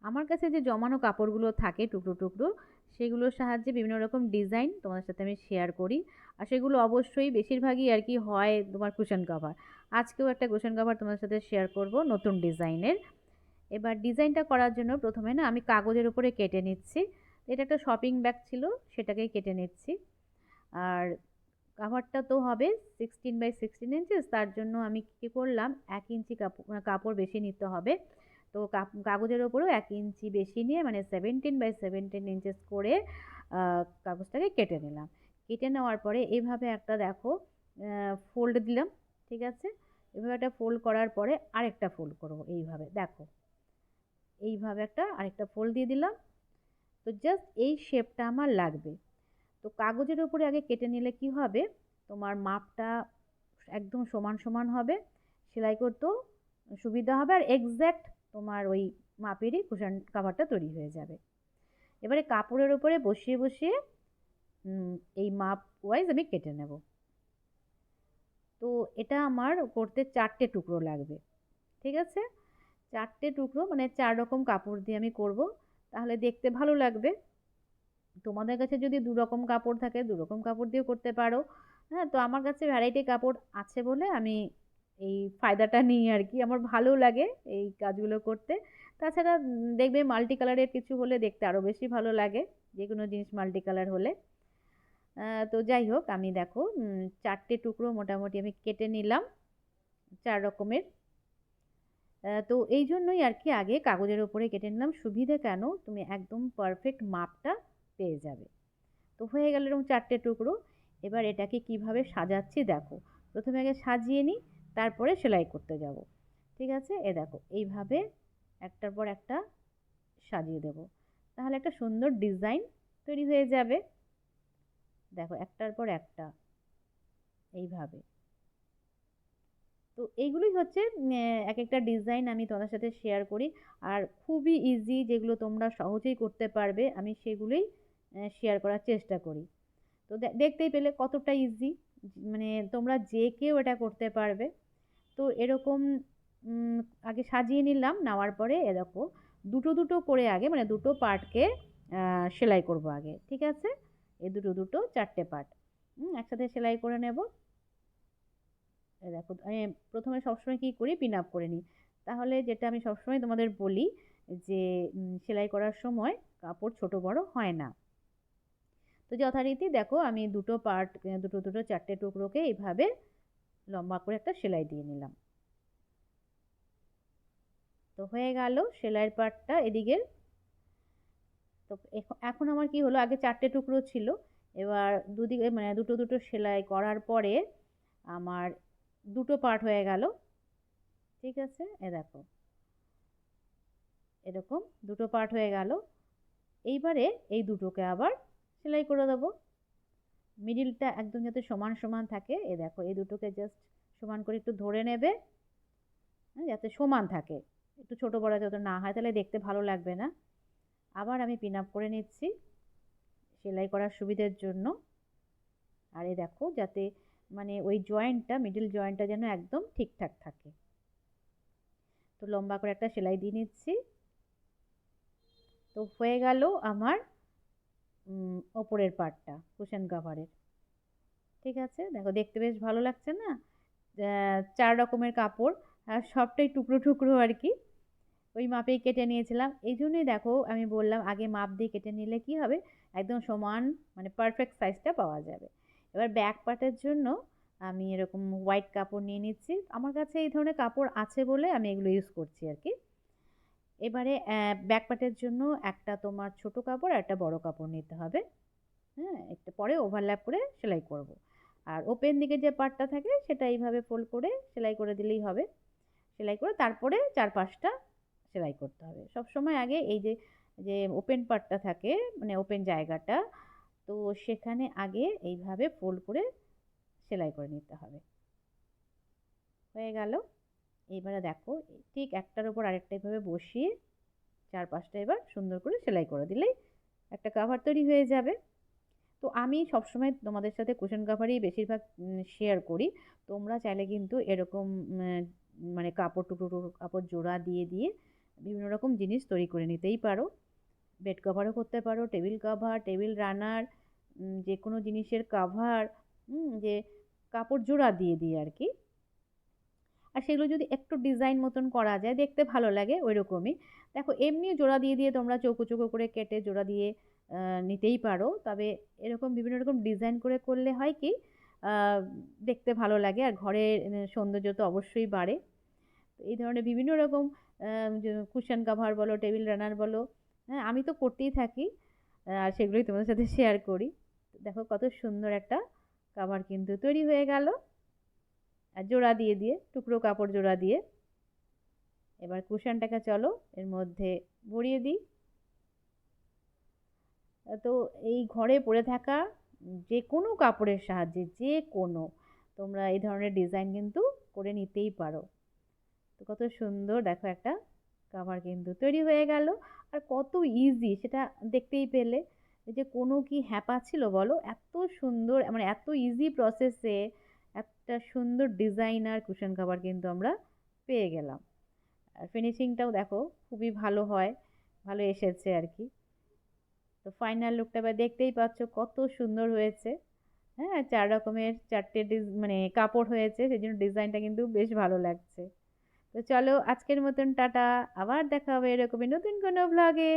আমার কাছে যে জমানো কাপড়গুলো থাকে টুকরো টুকরো, সেগুলোর সাহায্যে বিভিন্ন রকম ডিজাইন তোমাদের সাথে আমি শেয়ার করি। আর সেগুলো অবশ্যই বেশিরভাগই আর কি হয় তোমার কুশন কভার। আজকেও একটা কুশন কভার তোমাদের সাথে শেয়ার করব নতুন ডিজাইনের। এবার ডিজাইনটা করার জন্য প্রথমে না আমি কাগজের উপরে কেটে নিচ্ছি। এটা একটা শপিং ব্যাগ ছিল, সেটাকেই কেটে নিচ্ছি। আর কাভারটা তো হবে 16 বাই 16 ইঞ্চেস, তার জন্য আমি কী করলাম, 1 ইঞ্চি কাপড় বেশি নিতে হবে। তো কাগজের ওপরেও 1 ইঞ্চি বেশি নিয়ে মানে 17 বাই 17 ইঞ্চেস করে কাগজটাকে কেটে নিলাম। কেটে নেওয়ার পরে এইভাবে একটা দেখো ফোল্ড দিলাম। ঠিক আছে, এভাবে একটা ফোল্ড করার পরে আরেকটা ফোল্ড করবো, এইভাবে দেখো, এইভাবে একটা আরেকটা ফোল্ড দিয়ে দিলাম। তো জাস্ট এই শেপটা আমার লাগবে। তো কাগজের উপরে আগে কেটে নিলে কি হবে, তোমার মাপটা একদম সমান সমান হবে, সেলাই করতেও সুবিধা হবে, আর এক্স্যাক্ট তোমার ওই মাপেরই কুশন কাভারটা তৈরি হয়ে যাবে। এবারে কাপড়ের উপরে বসিয়ে বসিয়ে এই মাপ ওয়াইজ আমি কেটে নেব। তো এটা আমার করতে 4টে টুকরো লাগবে। ঠিক আছে, 4টে টুকরো মানে 4 রকম কাপড় দিয়ে আমি করব, তাহলে দেখতে ভালো লাগবে। তোমাদের কাছে যদি 2 রকম কাপড় থাকে 2 রকম কাপড় দিয়েও করতে পারো। হ্যাঁ, তো আমার কাছে ভ্যারাইটি কাপড় আছে বলে আমি এই ফায়দাটা নিই আর কি, আমার ভালো লাগে এই কাজগুলো করতে। তাছাড়া দেখবে মাল্টি কালারের কিছু হলে দেখতে আরো বেশি ভালো লাগে, যে কোনো জিনিস মাল্টি কালার হলে। তো যাই হোক, আমি দেখো 4টে টুকরো মোটামুটি আমি কেটে নিলাম 4 রকমের। তো এই জন্যই আর কি আগে কাগজের উপরে কেটে নিলাম, সুবিধে কেন, তুমি একদম পারফেক্ট মাপটা পেয়ে যাবে। তো হয়ে গেল এরকম 4টে টুকরো। এবার এটাকে কিভাবে সাজাচ্ছি দেখো, প্রথমে আগে সাজিয়ে নিই, তারপরে সেলাই করতে যাব। ঠিক আছে, এ দেখো এইভাবে একটার পর একটা সাজিয়ে দেব, তাহলে একটা সুন্দর ডিজাইন তৈরি হয়ে যাবে। দেখো একটার পর একটা এইভাবে। তো এইগুলোই হচ্ছে এক একটা ডিজাইন আমি তোমাদের সাথে শেয়ার করি। আর খুবই ইজি, যেগুলো তোমরা সহজেই করতে পারবে আমি সেগুলোই শেয়ার করার চেষ্টা করি। তো দেখতেই পেলে কতটা ইজি, মানে তোমরা যে কেউ এটা করতে পারবে। তো এরকম উম, আগে সাজিয়ে নিলাম, নেওয়ার পরে এ দেখো দুটো দুটো করে আগে মানে দুটো পার্টকে সেলাই করব আগে। ঠিক আছে, এই দুটো দুটো 4টে পার্ট একসাথে সেলাই করে নেব। দেখো আমি প্রথমে সবসময় কি করি, পিন আপ করে নিই। তাহলে যেটা আমি সবসময় তোমাদের বলি যে সেলাই করার সময় কাপড় ছোট বড় হয় না। তো যথারীতি দেখো আমি দুটো পার্ট, দুটো দুটো 4টে টুকরোকে এইভাবে লম্বা করে একটা সেলাই দিয়ে নিলাম। তো হয়ে গেল সেলাইয়ের পার্টটা এদিকের। তো এখন আমার কি হলো, আগে 4টে টুকরো ছিল, এবার দুদিকে মানে দুটো দুটো সেলাই করার পরে আমার দুটো পার্ট হয়ে গেল। ঠিক আছে, এ দেখো এরকম দুটো পার্ট হয়ে গেল। এইবারে এই দুটোকে আবার সেলাই করে দেবো, মিডিলটা একদম যাতে সমান সমান থাকে। এ দেখো এই দুটোকে জাস্ট সমান করে একটু ধরে নেবে, যাতে সমান থাকে, একটু ছোট বড় যাতে না হয়, তাহলে দেখতে ভালো লাগবে না। আবার আমি পিন আপ করে নিচ্ছি সেলাই করার সুবিধের জন্য। আর এই দেখো যাতে মানে ওই জয়েন্টটা, মিডিল জয়েন্টটা যেন একদম ঠিকঠাক থাকে। তো লম্বা করে একটা সেলাই দিয়ে নিচ্ছি। তো হয়ে গেল আমার ওপরের পার্টটা কুশন কাভারের। ঠিক আছে, দেখো দেখতে বেশ ভালো লাগছে না, 4 রকমের কাপড় আর সবটাই টুকরো টুকরো আর কি, ওই মাপেই কেটে নিয়েছিলাম। এই জন্যই দেখো আমি বললাম আগে মাপ দিয়ে কেটে নিলে কি হবে, একদম সমান মানে পারফেক্ট সাইজটা পাওয়া যাবে। এবার ব্যাক পার্টের জন্য আমি এরকম হোয়াইট কাপড় নিয়ে নিচ্ছি, আমার কাছে এই ধরনের কাপড় আছে বলে আমি এগুলো ইউজ করছি আর কি। এবারে ব্যাক পার্টের জন্য একটা তোমার ছোট কাপড় আর একটা বড় কাপড় নিতে হবে। হ্যাঁ, একটা পরে ওভারল্যাপ করে সেলাই করব। আর ওপেন দিকে যে পার্টটা থাকে সেটা এইভাবে ফোল্ড করে সেলাই করে দিলেই হবে। সেলাই করে তারপরে 4-5টা সেলাই করতে হবে সব সময়। আগে এই যে যে ওপেন পার্টটা থাকে মানে ওপেন জায়গাটা, তো সেখানে আগে এইভাবে ফোল্ড করে সেলাই করে নিতে হবে। হয়ে গেল। এইবারে দেখো ঠিক একটার উপর আরেকটা এইভাবে বসিয়ে 4-5টা এবার সুন্দর করে সেলাই করে দিলেই একটা কাভার তৈরি হয়ে যাবে। তো আমি সবসময় তোমাদের সাথে কুশন কাভারই বেশিরভাগ শেয়ার করি। তোমরা চাইলে কিন্তু এরকম মানে কাপড় টুকরো টুকরো কাপড় জোড়া দিয়ে দিয়ে বিভিন্ন রকম জিনিস তৈরি করে নিতেই পারো। বেড কভারও করতে পারো, টেবিল কভার, টেবিল রানার, যে কোনো জিনিসের কাভার, যে কাপড় জোড়া দিয়ে দিয়ে আর কি। আর সেগুলো যদি একটু ডিজাইন মতন করা যায়, দেখতে ভালো লাগে ওই রকমই। দেখো এমনি জোড়া দিয়ে দিয়ে তোমরা চৌকো চৌকো করে কেটে জোড়া দিয়ে নিতেই পারো, তবে এরকম বিভিন্ন রকম ডিজাইন করে করলে হয় কি দেখতে ভালো লাগে, আর ঘরের সৌন্দর্য তো অবশ্যই বাড়ে। এই ধরনের বিভিন্ন রকম কুশন কাভার বলো, টেবিল রানার বলো, হ্যাঁ আমি তো করতেই থাকি, আর সেগুলোই তোমাদের সাথে শেয়ার করি। দেখো কত সুন্দর একটা কাভার কিন্তু তৈরি হয়ে গেল, আর জোড়া দিয়ে দিয়ে, টুকরো কাপড় জোড়া দিয়ে। এবার কুশনটাকে চলো এর মধ্যে ভরিয়ে দিই। তো এই ঘরে পড়ে থাকা যে কোনো কাপড়ের সাহায্যে, যে কোনো, তোমরা এই ধরনের ডিজাইন কিন্তু করে নিতেই পারো। তো কত সুন্দর দেখো একটা কাভার কিন্তু তৈরি হয়ে গেল, আর কত ইজি সেটা দেখতেই পেলে। এই যে কোনো কি হ্যাপা ছিল বলো, এত সুন্দর, মানে এত ইজি প্রসেসে একটা সুন্দর ডিজাইনার কুশন কাভার কিন্তু আমরা পেয়ে গেলাম। আর ফিনিশিংটাও দেখো খুবই ভালো হয়, ভালো এসেছে আর কি। তো ফাইনাল লুকটা এবার দেখতেই পাচ্ছ কত সুন্দর হয়েছে। হ্যাঁ, 4 রকমের 4টে মানে কাপড় হয়েছে, সেই জন্য ডিজাইনটা কিন্তু বেশ ভালো লাগছে। তো চলো আজকের মতন টাটা, আবার দেখা হবে এরকমই নতুন কোনো ব্লগে।